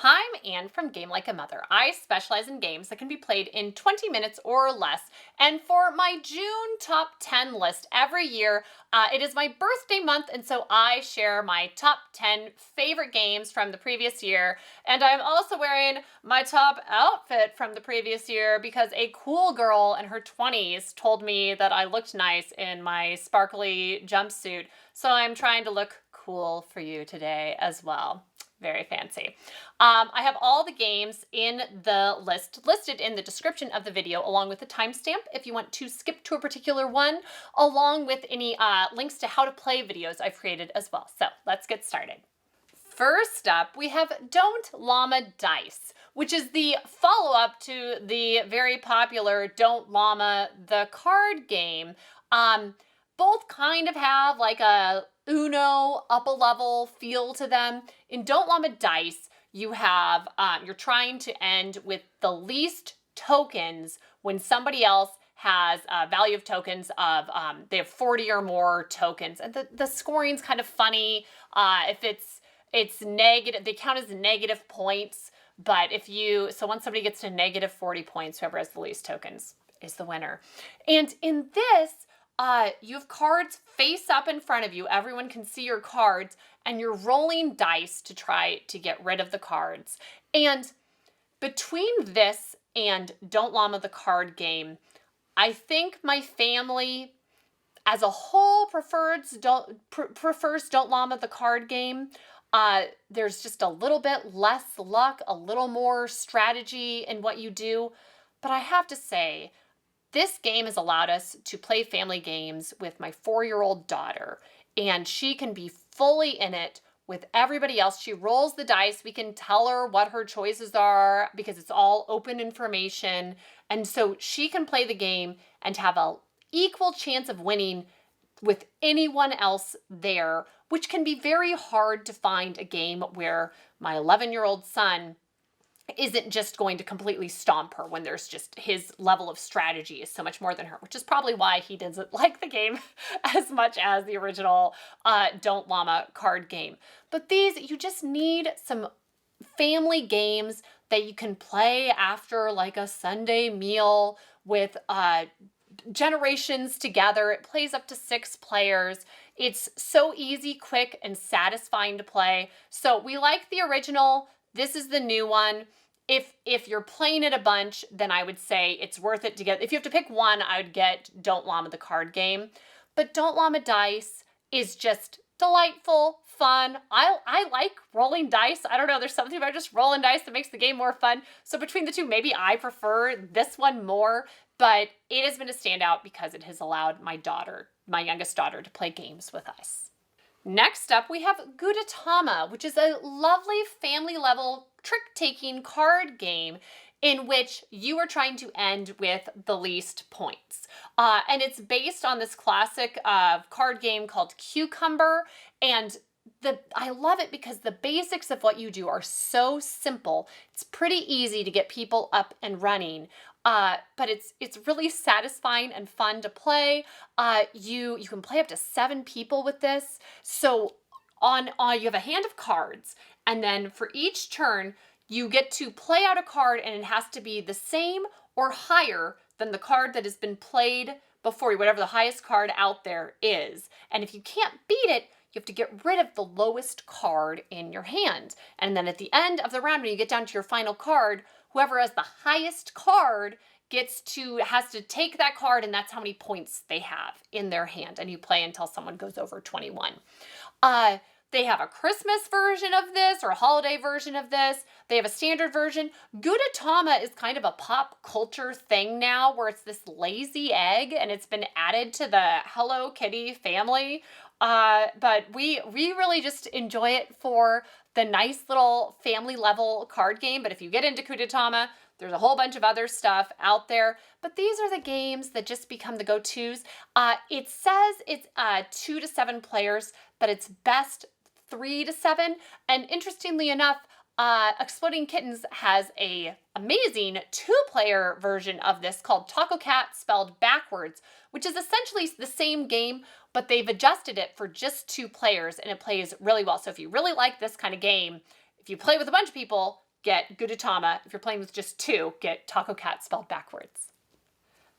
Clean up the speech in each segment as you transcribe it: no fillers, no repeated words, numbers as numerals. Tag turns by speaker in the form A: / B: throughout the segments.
A: I'm Anne from Game Like a Mother. I specialize in games that can be played in 20 minutes or less. And for my June top 10 list every year, it is my birthday month, and so I share my top 10 favorite games from the previous year. And I'm also wearing my top outfit from the previous year because a cool girl in her 20s told me that I looked nice in my sparkly jumpsuit. So I'm trying to look cool for you today as well. Very fancy. I have all the games in the list listed in the description of the video, along with the timestamp if you want to skip to a particular one, along with any links to how to play videos I've created as well. So let's get started. First up, we have Don't Llama Dice, which is the follow-up to the very popular Don't Llama the card game. Both kind of have like a Uno upper level feel to them. In Don't Llama Dice, you have, you're trying to end with the least tokens when somebody else has a value of tokens of, they have 40 or more tokens. And the scoring's kind of funny. If it's negative, they count as negative points. But so once somebody gets to negative 40 points, whoever has the least tokens is the winner. And in this, you have cards face up in front of you. Everyone can see your cards, and you're rolling dice to try to get rid of the cards. And between this and Don't Llama the card game, I think my family as a whole prefers Don't Llama the card game. There's just a little bit less luck, a little more strategy in what you do. But I have to say, this game has allowed us to play family games with my 4-year-old daughter, and she can be fully in it with everybody else. She rolls the dice. We can tell her what her choices are because it's all open information. And so she can play the game and have an equal chance of winning with anyone else there, which can be very hard to find a game where my 11-year-old son isn't just going to completely stomp her when there's just his level of strategy is so much more than her, which is probably why he doesn't like the game as much as the original Don't Llama card game. But these, you just need some family games that you can play after like a Sunday meal with generations together. It plays up to 6 players. It's so easy, quick, and satisfying to play. So we like the original. This is the new one. If you're playing it a bunch, then I would say it's worth it to get, if you have to pick one, I would get Don't Llama the card game. But Don't Llama Dice is just delightful, fun. I like rolling dice. I don't know, there's something about just rolling dice that makes the game more fun. So between the two, maybe I prefer this one more, but it has been a standout because it has allowed my youngest daughter, to play games with us. Next up, we have Gudetama, which is a lovely family-level trick-taking card game in which you are trying to end with the least points. And it's based on this classic card game called Cucumber. And I love it because the basics of what you do are so simple. It's pretty easy to get people up and running. But it's really satisfying and fun to play. You can play up to 7 people with this. So you have a hand of cards, and then for each turn, you get to play out a card, and it has to be the same or higher than the card that has been played before you, whatever the highest card out there is. And if you can't beat it, you have to get rid of the lowest card in your hand. And then at the end of the round, when you get down to your final card, whoever has the highest card has to take that card, and that's how many points they have in their hand. And you play until someone goes over 21. They have a Christmas version of this or a holiday version of this. They have a standard version. Gudetama is kind of a pop culture thing now where it's this lazy egg and it's been added to the Hello Kitty family. But we really just enjoy it for the nice little family level card game. But if you get into Gudetama, there's a whole bunch of other stuff out there. But these are the games that just become the go-tos. It says it's 2 to 7 players, but it's best 3 to 7. And interestingly enough, Exploding Kittens has a amazing 2-player version of this called Taco Cat spelled backwards, which is essentially the same game, but they've adjusted it for just 2 players, and it plays really well. So if you really like this kind of game, if you play with a bunch of people, get Gudetama. If you're playing with just 2, get Taco Cat spelled backwards.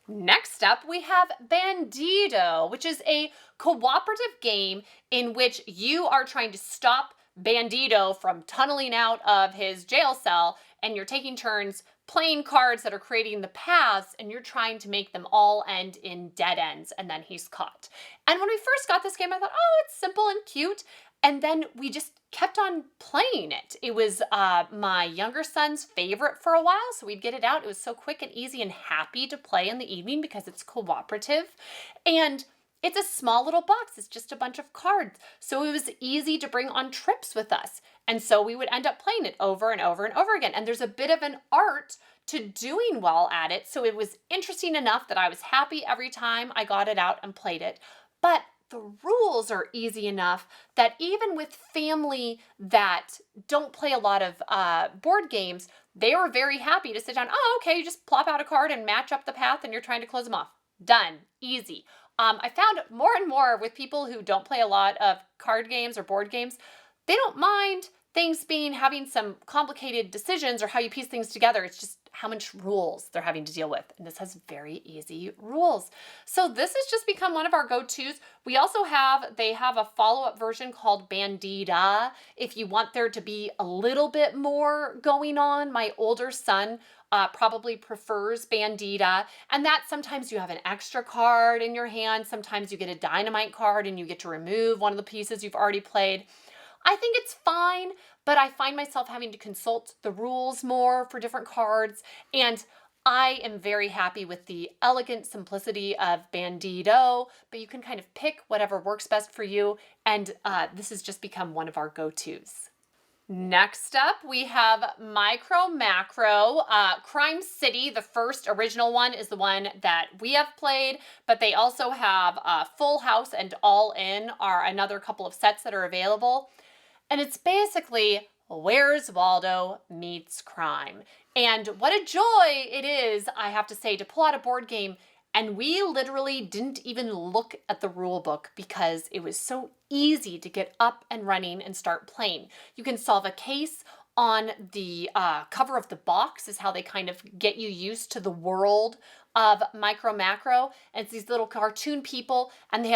A: Next up, we have Bandido, which is a cooperative game in which you are trying to stop Bandido from tunneling out of his jail cell, and you're taking turns playing cards that are creating the paths, and you're trying to make them all end in dead ends, and then he's caught. And when we first got this game, I thought, oh, it's simple and cute. And then we just kept on playing it. It was my younger son's favorite for a while, so we'd get it out. It was so quick and easy and happy to play in the evening because it's cooperative. And it's a small little box. It's just a bunch of cards. So it was easy to bring on trips with us. And so we would end up playing it over and over and over again. And there's a bit of an art to doing well at it. So it was interesting enough that I was happy every time I got it out and played it. But the rules are easy enough that even with family that don't play a lot of board games, they were very happy to sit down. Oh, okay, you just plop out a card and match up the path and you're trying to close them off. Done. Easy. I found more and more with people who don't play a lot of card games or board games, they don't mind things having some complicated decisions or how you piece things together. It's just how much rules they're having to deal with. And this has very easy rules. So this has just become one of our go-tos. We also they have a follow-up version called Bandida. If you want there to be a little bit more going on, my older son probably prefers Bandida. And that sometimes you have an extra card in your hand. Sometimes you get a dynamite card and you get to remove one of the pieces you've already played. I think it's fine, but I find myself having to consult the rules more for different cards, and I am very happy with the elegant simplicity of Bandido, but you can kind of pick whatever works best for you, and this has just become one of our go-tos. Next up, we have MicroMacro. Crime City, the first original one, is the one that we have played, but they also have Full House and All In are another couple of sets that are available. And it's basically Where's Waldo meets crime. And what a joy it is, I have to say, to pull out a board game. And we literally didn't even look at the rule book because it was so easy to get up and running and start playing. You can solve a case on the cover of the box is how they kind of get you used to the world of MicroMacro. And it's these little cartoon people, and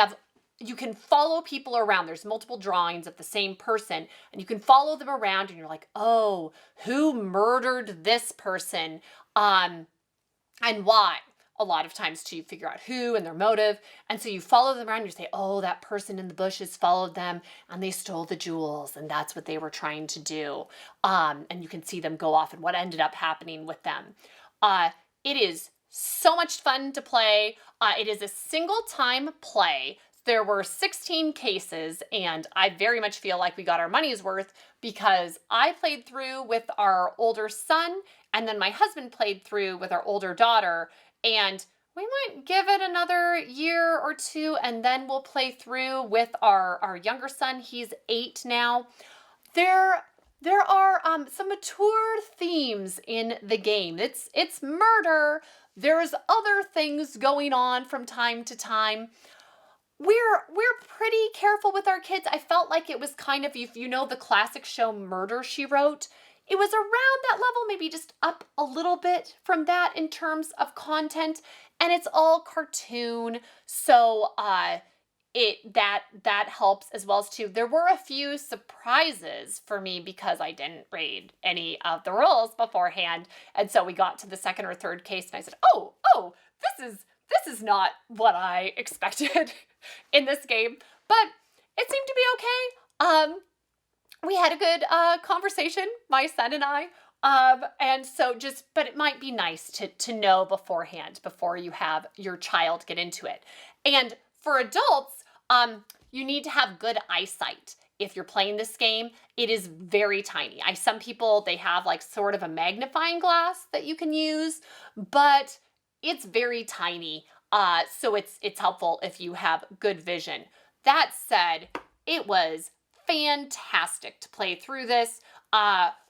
A: you can follow people around. There's multiple drawings of the same person, and you can follow them around, and you're like, oh, who murdered this person? And why? A lot of times too, you figure out who and their motive. And so you follow them around, and you say, oh, that person in the bushes followed them and they stole the jewels, and that's what they were trying to do. And you can see them go off and what ended up happening with them. It is so much fun to play. It is a single time play. There were 16 cases, and I very much feel like we got our money's worth because I played through with our older son, and then my husband played through with our older daughter, and we might give it another year or two, and then we'll play through with our younger son. He's 8 now. There are some mature themes in the game. It's murder. There's other things going on from time to time. We're pretty careful with our kids. I felt like it was kind of, if you know the classic show Murder, She Wrote, it was around that level, maybe just up a little bit from that in terms of content, and it's all cartoon, so that helps as well as too. There were a few surprises for me because I didn't read any of the rules beforehand, and so we got to the second or third case, and I said, oh, this is not what I expected in this game, but it seemed to be okay. We had a good conversation, my son and I, and so but it might be nice to know beforehand before you have your child get into it. And for adults, you need to have good eyesight. If you're playing this game, it is very tiny. Some people, they have like sort of a magnifying glass that you can use, but it's very tiny. So it's helpful if you have good vision. That said, it was fantastic to play through this.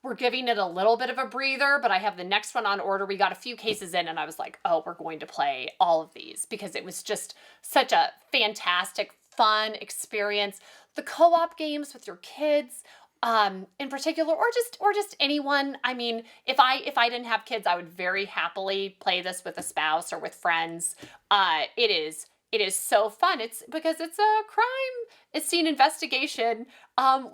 A: We're giving it a little bit of a breather, but I have the next one on order. We got a few cases in and I was like, oh, we're going to play all of these because it was just such a fantastic, fun experience. The co-op games with your kids in particular, or just anyone. I mean, if I didn't have kids, I would very happily play this with a spouse or with friends. It is so fun. It's because it's a crime scene investigation,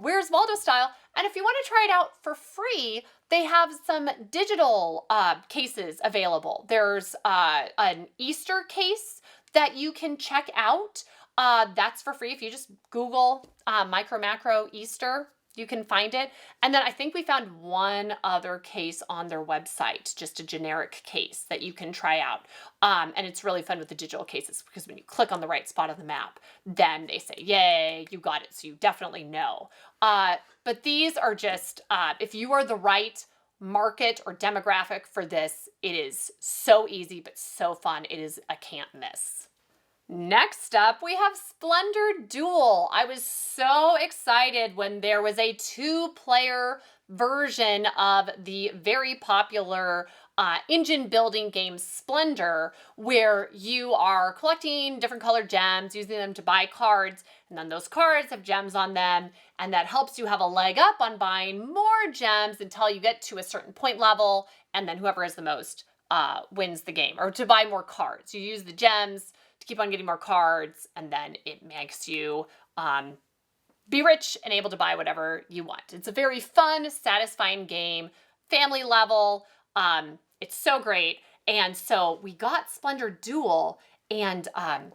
A: Where's Waldo style. And if you want to try it out for free, they have some digital cases available. There's an Easter case that you can check out. That's for free. If you just Google MicroMacro Easter, you can find it. And then I think we found one other case on their website, just a generic case that you can try out. And it's really fun with the digital cases because when you click on the right spot of the map, then they say, yay, you got it. So you definitely know. But these are just, if you are the right market or demographic for this, it is so easy, but so fun. It is a can't miss. Next up, we have Splendor Duel. I was so excited when there was a 2-player version of the very popular engine building game Splendor, where you are collecting different colored gems, using them to buy cards, and then those cards have gems on them, and that helps you have a leg up on buying more gems until you get to a certain point level, and then whoever has the most wins the game, or to buy more cards. You use the gems to keep on getting more cards, and then it makes you be rich and able to buy whatever you want. It's a very fun, satisfying game, family level. It's so great. And so we got Splendor Duel, and I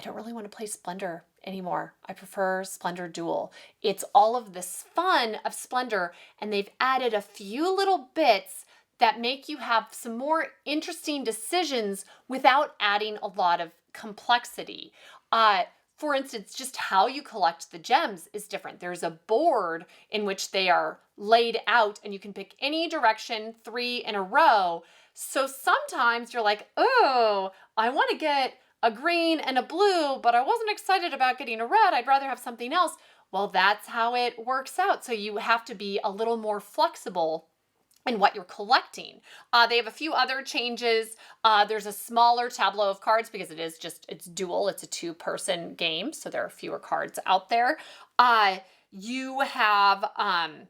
A: don't really want to play Splendor anymore. I prefer Splendor Duel. It's all of this fun of Splendor, and they've added a few little bits that make you have some more interesting decisions without adding a lot of complexity. For instance, just how you collect the gems is different. There's a board in which they are laid out, and you can pick any direction 3 in a row. So sometimes you're like, oh, I want to get a green and a blue, but I wasn't excited about getting a red. I'd rather have something else. Well, that's how it works out. So you have to be a little more flexible and what you're collecting. They have a few other changes. There's a smaller tableau of cards because it's dual. It's a 2-person game, so there are fewer cards out there. You have an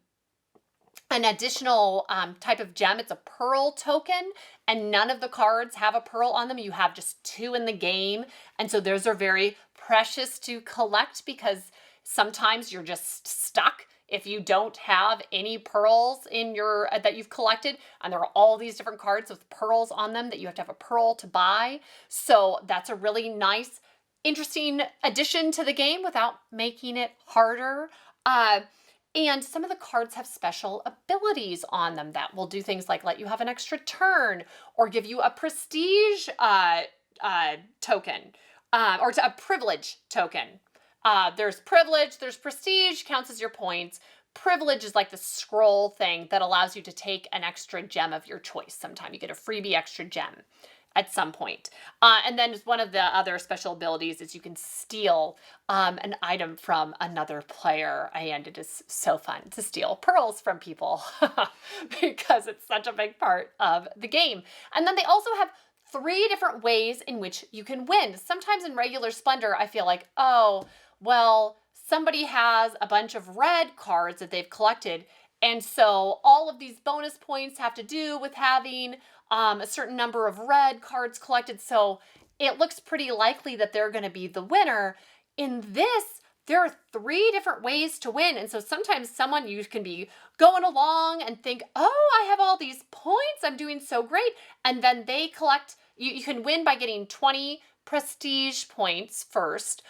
A: additional type of gem. It's a pearl token, and none of the cards have a pearl on them. You have just 2 in the game, and so those are very precious to collect because sometimes you're just stuck if you don't have any pearls in your that you've collected, and there are all these different cards with pearls on them that you have to have a pearl to buy. So that's a really nice, interesting addition to the game without making it harder. And some of the cards have special abilities on them that will do things like let you have an extra turn or give you a prestige token or a privilege token. There's privilege, there's prestige, counts as your points. Privilege is like the scroll thing that allows you to take an extra gem of your choice. Sometime you get a freebie extra gem at some point. And then one of the other special abilities is you can steal an item from another player. And it is so fun to steal pearls from people because it's such a big part of the game. And then they also have 3 different ways in which you can win. Sometimes in regular Splendor, I feel like, oh, well, somebody has a bunch of red cards that they've collected, and so all of these bonus points have to do with having a certain number of red cards collected, so it looks pretty likely that they're going to be the winner. In this, there are 3 different ways to win, and so sometimes you can be going along and think, oh, I have all these points, I'm doing so great, and then they collect, you can win by getting 20 prestige points first,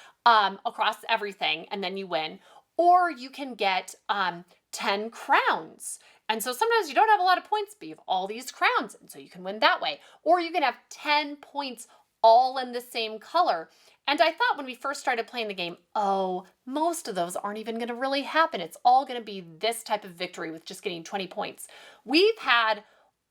A: across everything, and then you win. Or you can get 10 crowns. And so sometimes you don't have a lot of points, but you have all these crowns, and so you can win that way. Or you can have 10 points all in the same color. And I thought when we first started playing the game, oh, most of those aren't even going to really happen. It's all going to be this type of victory with just getting 20 points. We've had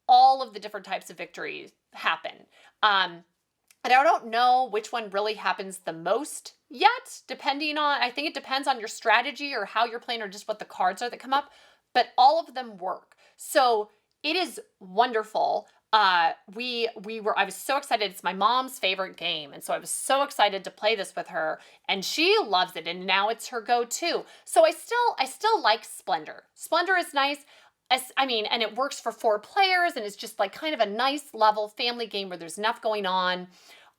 A: all of the different types of victories happen. And I don't know which one really happens the most yet, I think it depends on your strategy or how you're playing or just what the cards are that come up, but all of them work. So it is wonderful. I was so excited. It's my mom's favorite game. And so I was so excited to play this with her, and she loves it. And now it's her go-to. So I still like Splendor. Splendor is nice. And it works for 4 players, and it's just like kind of a nice level family game where there's enough going on.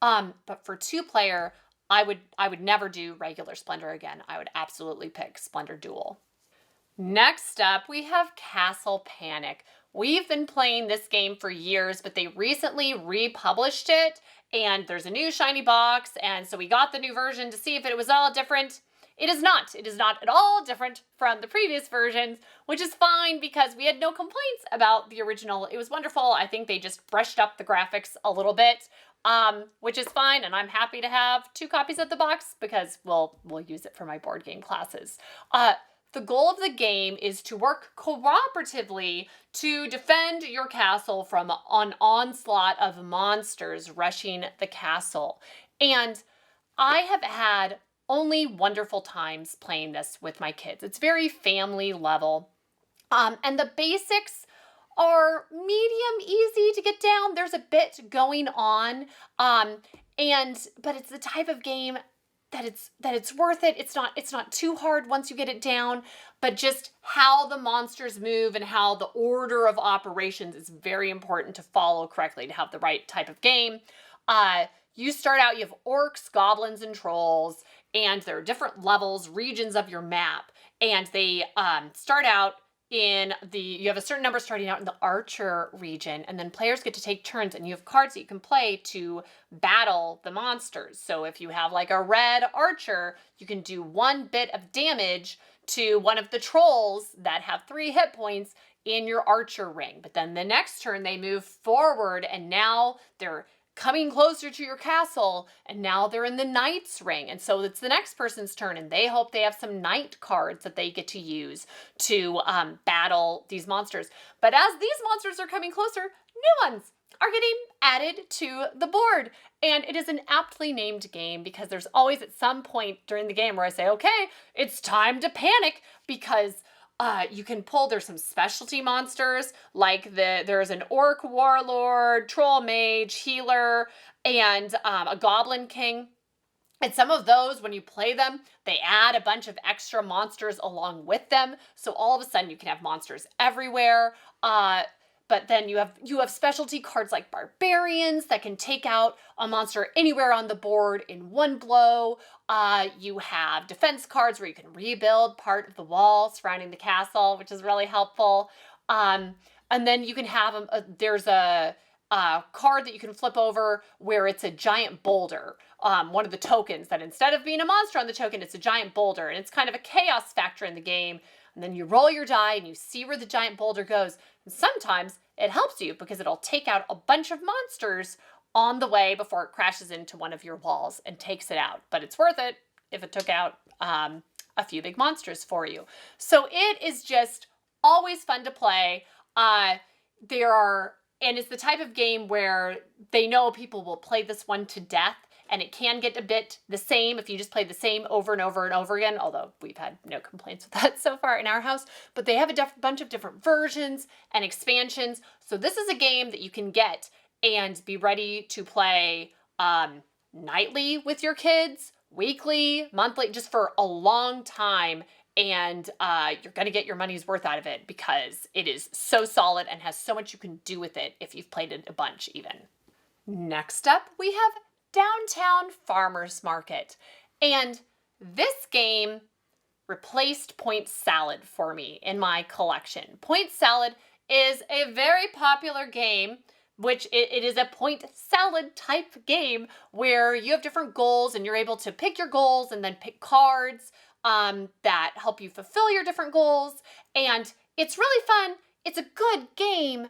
A: But for 2-player, I would never do regular Splendor again. I would absolutely pick Splendor Duel. Next up, we have Castle Panic. We've been playing this game for years, but they recently republished it, and there's a new shiny box, and so we got the new version to see if it was all different. It is not. It is not at all different from the previous versions, which is fine because we had no complaints about the original. It was wonderful. I think they just brushed up the graphics a little bit, which is fine, and I'm happy to have 2 copies of the box because we'll use it for my board game classes. The goal of the game is to work cooperatively to defend your castle from an onslaught of monsters rushing the castle. And I have had only wonderful times playing this with my kids. It's very family level. And the basics are medium easy to get down. There's a bit going on. But it's the type of game that it's worth it. It's not too hard once you get it down, but just how the monsters move and how the order of operations is very important to follow correctly to have the right type of game. You start out, you have orcs, goblins, and trolls, and there are different levels, regions of your map, and they start out you have a certain number starting out in the archer region, and then players get to take turns, and you have cards that you can play to battle the monsters. So if you have like a red archer, you can do 1 bit of damage to one of the trolls that have 3 hit points in your archer ring. But then the next turn they move forward, and now they're coming closer to your castle, and now they're in the knight's ring. And so it's the next person's turn, and they hope they have some knight cards that they get to use to battle these monsters. But as these monsters are coming closer, new ones are getting added to the board. And it is an aptly named game because there's always at some point during the game where I say, okay, it's time to panic, because you can pull, there's some specialty monsters, like there's an orc warlord, troll mage, healer, and a goblin king. And some of those, when you play them, they add a bunch of extra monsters along with them. So all of a sudden you can have monsters everywhere. But then you have specialty cards like barbarians that can take out a monster anywhere on the board in 1 blow. You have defense cards where you can rebuild part of the wall surrounding the castle, which is really helpful. And then you can have there's a card that you can flip over where it's a giant boulder. One of the tokens that instead of being a monster on the token, it's a giant boulder, and it's kind of a chaos factor in the game. And then you roll your die and you see where the giant boulder goes. And sometimes it helps you because it'll take out a bunch of monsters on the way before it crashes into one of your walls and takes it out. But it's worth it if it took out a few big monsters for you. So it is just always fun to play. And it's the type of game where they know people will play this one to death. And it can get a bit the same if you just play the same over and over and over again, although we've had no complaints with that so far in our house. But they have a bunch of different versions and expansions. So this is a game that you can get and be ready to play nightly with your kids, weekly, monthly, just for a long time. And you're going to get your money's worth out of it because it is so solid and has so much you can do with it if you've played it a bunch even. Next up, we have Downtown Farmers Market. And this game replaced Point Salad for me in my collection. Point Salad is a very popular game, which it is a point salad type game where you have different goals and you're able to pick your goals and then pick cards that help you fulfill your different goals. And it's really fun. It's a good game.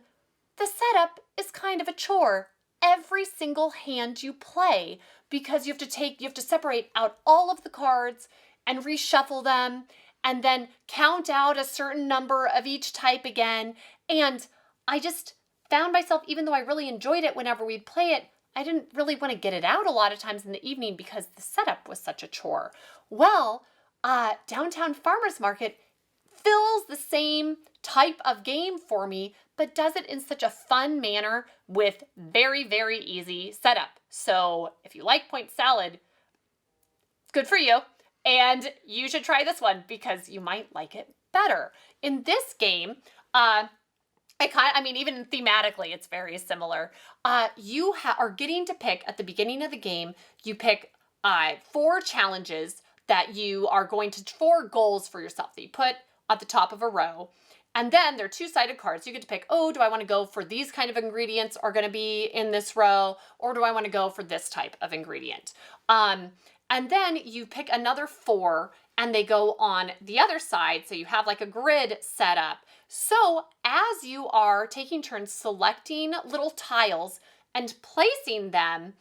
A: The setup is kind of a chore every single hand you play because you have to separate out all of the cards and reshuffle them and then count out a certain number of each type again. And I just found myself, even though I really enjoyed it whenever we'd play it, I didn't really want to get it out a lot of times in the evening because the setup was such a chore. Well, Downtown Farmers Market fills the same type of game for me, but does it in such a fun manner with very, very easy setup. So if you like point salad, good for you. And you should try this one because you might like it better. In this game, even thematically, it's very similar. You are getting to pick at the beginning of the game, you pick 4 challenges that you are going to, 4 goals for yourself that you put at the top of a row. And then they're 2-sided cards. You get to pick, oh, do I want to go for these kind of ingredients are going to be in this row, or do I want to go for this type of ingredient? And then you pick another 4 and they go on the other side. So you have like a grid set up. So as you are taking turns selecting little tiles and placing them,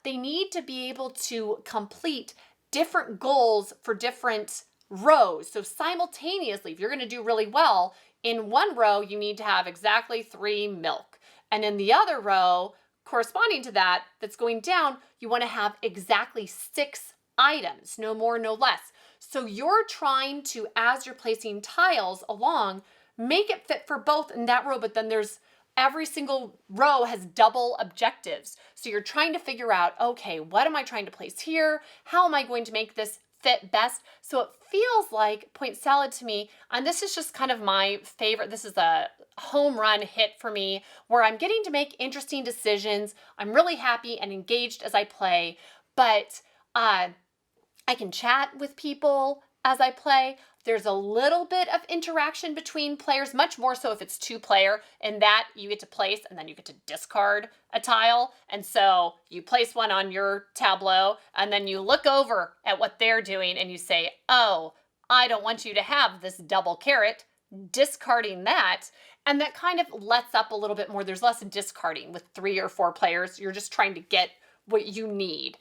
A: they need to be able to complete different goals for different rows. So simultaneously, if you're going to do really well, in one row, you need to have exactly 3 milk. And in the other row, corresponding to that, that's going down, you want to have exactly 6 items, no more, no less. So you're trying to, as you're placing tiles along, make it fit for both in that row, but then there's every single row has double objectives. So you're trying to figure out, okay, what am I trying to place here? How am I going to make this fit best? So it feels like point salad to me, and this is just kind of my favorite. This is a home run hit for me where I'm getting to make interesting decisions. I'm really happy and engaged as I play, but I can chat with people as I play. There's a little bit of interaction between players, much more so if it's 2-player, in that you get to place and then you get to discard a tile. And so you place one on your tableau and then you look over at what they're doing and you say, oh, I don't want you to have this double carrot, discarding that. And that kind of lets up a little bit more. There's less discarding with 3 or 4 players. You're just trying to get what you need.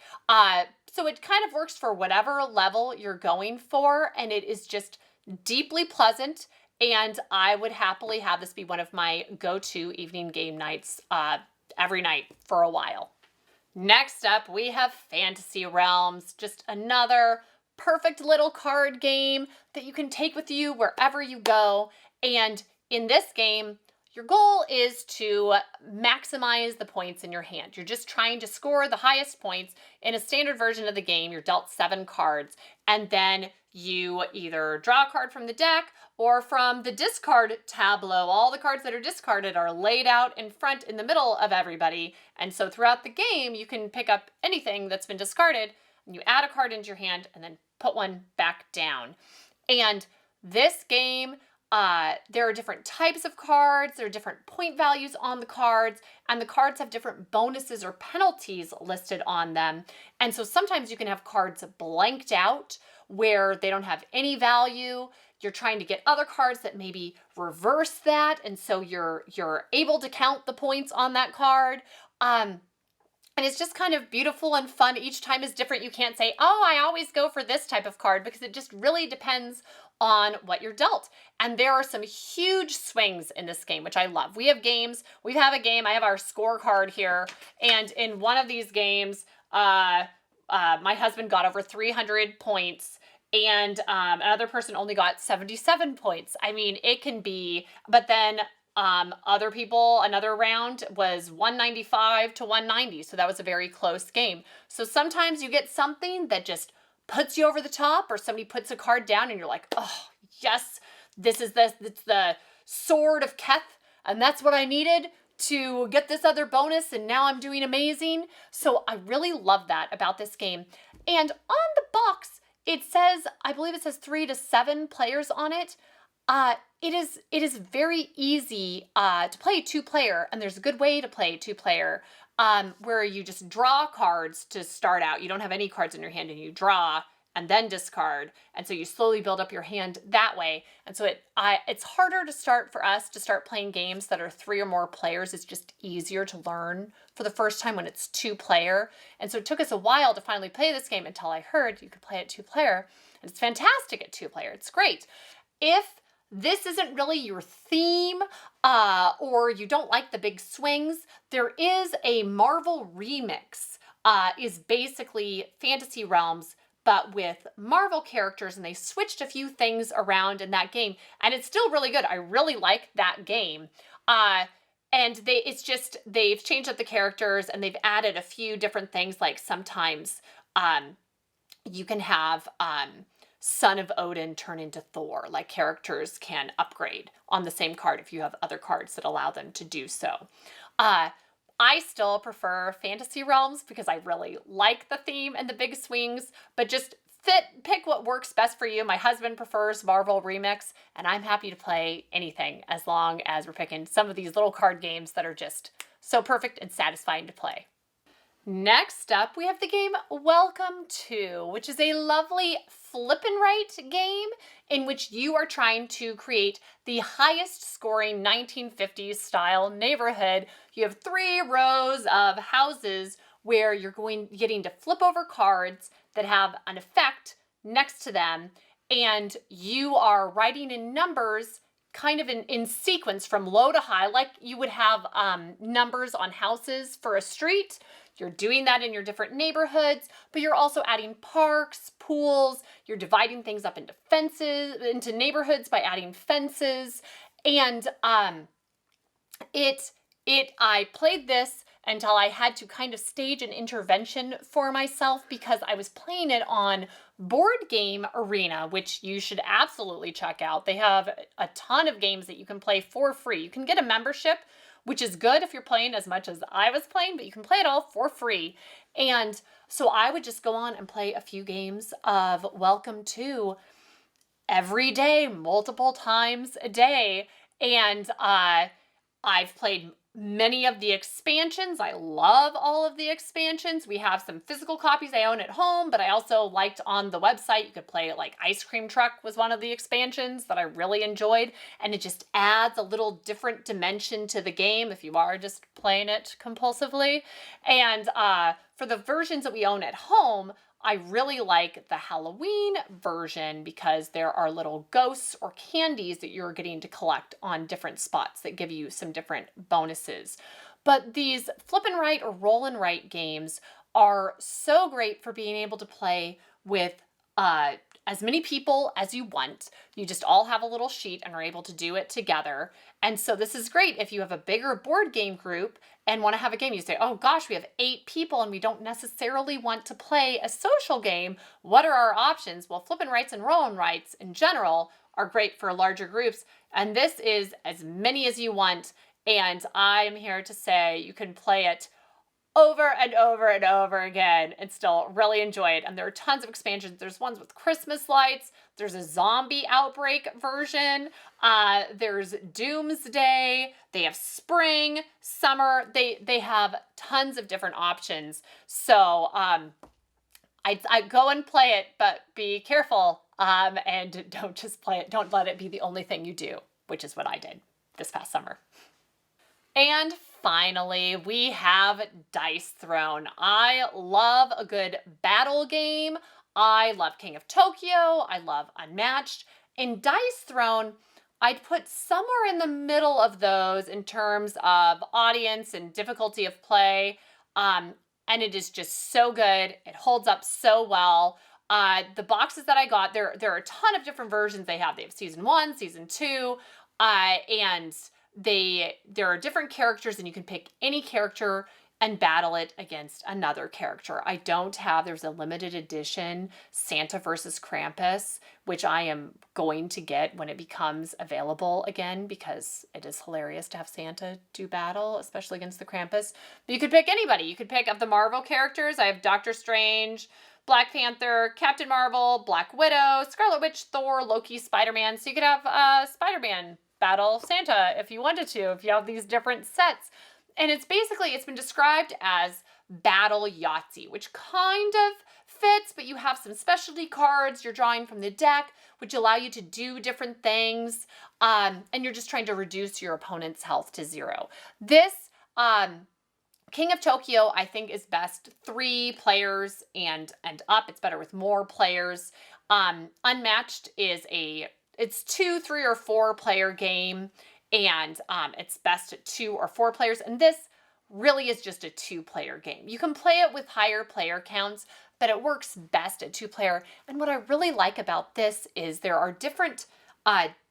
A: So it kind of works for whatever level you're going for, and it is just deeply pleasant, and I would happily have this be one of my go-to evening game nights every night for a while. Next up, we have Fantasy Realms, just another perfect little card game that you can take with you wherever you go. And in this game, your goal is to maximize the points in your hand. You're just trying to score the highest points. In a standard version of the game, you're dealt 7 cards, and then you either draw a card from the deck or from the discard tableau. All the cards that are discarded are laid out in front in the middle of everybody. And so throughout the game, you can pick up anything that's been discarded, and you add a card into your hand and then put one back down. And this game, there are different types of cards, there are different point values on the cards, and the cards have different bonuses or penalties listed on them. And so sometimes you can have cards blanked out where they don't have any value. You're trying to get other cards that maybe reverse that, and so you're able to count the points on that card. And it's just kind of beautiful and fun. Each time is different. You can't say, oh, I always go for this type of card, because it just really depends on what you're dealt. And there are some huge swings in this game, which I love. We have games, I have our scorecard here, and in one of these games, my husband got over 300 points, and another person only got 77 points. I mean, it can be, but then other people, another round was 195 to 190. So that was a very close game. So sometimes you get something that just puts you over the top, or somebody puts a card down and you're like, oh, yes, it's the sword of Keth, and that's what I needed to get this other bonus, and now I'm doing amazing. So I really love that about this game. And on the box, it says, I believe it says 3 to 7 players on it. It is very easy to play 2-player, and there's a good way to play 2-player, where you just draw cards to start out. You don't have any cards in your hand, and you draw and then discard, and so you slowly build up your hand that way. And so it's harder to start for us to start playing games that are 3 or more players. It's just easier to learn for the first time when it's 2-player. And so it took us a while to finally play this game until I heard you could play it 2-player, and it's fantastic at 2-player. It's great. If this isn't really your theme, or you don't like the big swings, there is a Marvel remix, is basically Fantasy Realms, but with Marvel characters, and they switched a few things around in that game, and it's still really good. I really like that game. And they've changed up the characters, and they've added a few different things, like sometimes you can have Son of Odin turn into Thor. Like, characters can upgrade on the same card if you have other cards that allow them to do so. I still prefer Fantasy Realms because I really like the theme and the big swings, but just pick what works best for you. My husband prefers Marvel Remix, and I'm happy to play anything as long as we're picking some of these little card games that are just so perfect and satisfying to play. Next up, we have the game Welcome To, which is a lovely flip and write game in which you are trying to create the highest scoring 1950s style neighborhood. You have 3 rows of houses where you're getting to flip over cards that have an effect next to them, and you are writing in numbers kind of in sequence from low to high, like you would have numbers on houses for a street. You're doing that in your different neighborhoods, but you're also adding parks, pools. You're dividing things up into into neighborhoods by adding fences. And I played this until I had to kind of stage an intervention for myself because I was playing it on Board Game Arena, which you should absolutely check out. They have a ton of games that you can play for free. You can get a membership, which is good if you're playing as much as I was playing, but you can play it all for free. And so I would just go on and play a few games of Welcome To every day, multiple times a day. And I've played many of the expansions. I love all of the expansions. We have some physical copies I own at home, but I also liked on the website, you could play like Ice Cream Truck was one of the expansions that I really enjoyed. And it just adds a little different dimension to the game if you are just playing it compulsively. And for the versions that we own at home, I really like the Halloween version because there are little ghosts or candies that you're getting to collect on different spots that give you some different bonuses. But these flip and write or roll and write games are so great for being able to play with as many people as you want. You just all have a little sheet and are able to do it together. And so this is great if you have a bigger board game group and want to have a game. You say, oh gosh, we have 8 people and we don't necessarily want to play a social game. What are our options? Well, flip and writes and roll and writes in general are great for larger groups. And this is as many as you want. And I'm here to say you can play it over and over and over again and still really enjoy it. And there are tons of expansions. There's ones with Christmas lights. There's a zombie outbreak version. There's Doomsday. They have spring, summer. They have tons of different options. So I go and play it, but be careful and don't just play it. Don't let it be the only thing you do, which is what I did this past summer. And finally, we have Dice Throne. I love a good battle game. I love King of Tokyo. I love Unmatched. In Dice Throne, I'd put somewhere in the middle of those in terms of audience and difficulty of play. And it is just so good. It holds up so well. The boxes that I got, there are a ton of different versions they have. They have season 1, season 2, and there are different characters, and you can pick any character and battle it against another character. There's a limited edition Santa versus Krampus, which I am going to get when it becomes available again because it is hilarious to have Santa do battle, especially against the Krampus. But you could pick anybody. You could pick of the Marvel characters. I have Doctor Strange, Black Panther, Captain Marvel, Black Widow, Scarlet Witch, Thor, Loki, Spider-Man. So you could have Spider-Man battle Santa if you wanted to, if you have these different sets. And it's been described as battle Yahtzee, which kind of fits, but you have some specialty cards you're drawing from the deck, which allow you to do different things, and you're just trying to reduce your opponent's health to 0. This King of Tokyo, I think, is best 3 players and up. It's better with more players. Unmatched is it's 2, 3, or 4 player game, and it's best at 2 or 4 players. And this really is just a 2-player game. You can play it with higher player counts, but it works best at 2-player. And what I really like about this is there are different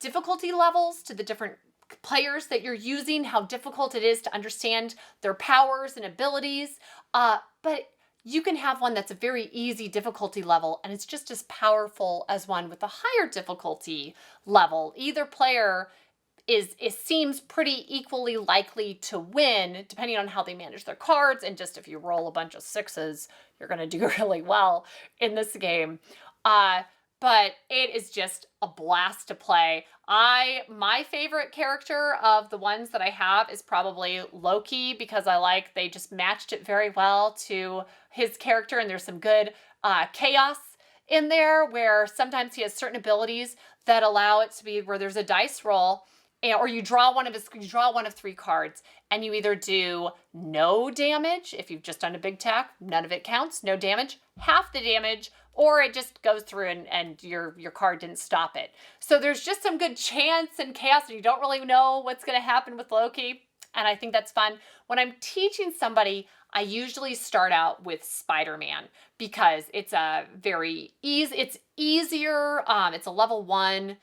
A: difficulty levels to the different players that you're using, how difficult it is to understand their powers and abilities. But you can have one that's a very easy difficulty level and it's just as powerful as one with a higher difficulty level. Either player it seems pretty equally likely to win depending on how they manage their cards, and just if you roll a bunch of 6s, you're going to do really well in this game. But it is just a blast to play. My favorite character of the ones that I have is probably Loki, because they just matched it very well to his character, and there's some good chaos in there where sometimes he has certain abilities that allow it to be where there's a dice roll, or you draw one of 3 cards, and you either do no damage if you've just done a big attack, none of it counts, no damage, half the damage, or it just goes through and your card didn't stop it. So there's just some good chance and chaos, and you don't really know what's going to happen with Loki, and I think that's fun. When I'm teaching somebody, I usually start out with Spider-Man because it's it's easier, it's a level 1,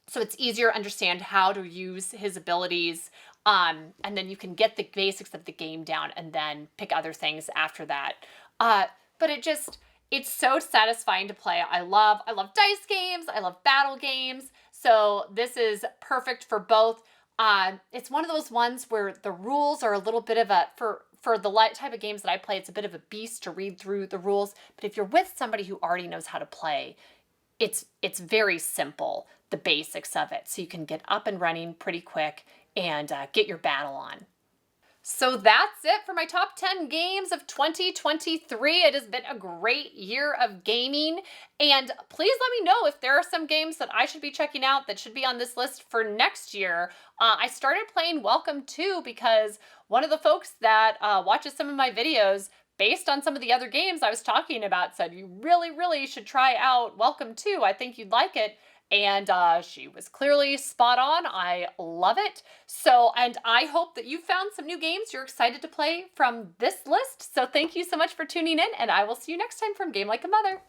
A: so it's easier to understand how to use his abilities, and then you can get the basics of the game down and then pick other things after that. But it's so satisfying to play. I love dice games. I love battle games. So this is perfect for both. It's one of those ones where the rules are a little bit of for the type of games that I play, it's a bit of a beast to read through the rules. But if you're with somebody who already knows how to play, it's very simple, the basics of it. So you can get up and running pretty quick and get your battle on. So that's it for my top 10 games of 2023. It has been a great year of gaming. And please let me know if there are some games that I should be checking out that should be on this list for next year. I started playing Welcome 2 because one of the folks that watches some of my videos, based on some of the other games I was talking about, said, you really, really should try out Welcome 2. I think you'd like it. And she was clearly spot on. I love it. So, and I hope that you found some new games you're excited to play from this list. So thank you so much for tuning in, and I will see you next time from Game Like a Mother.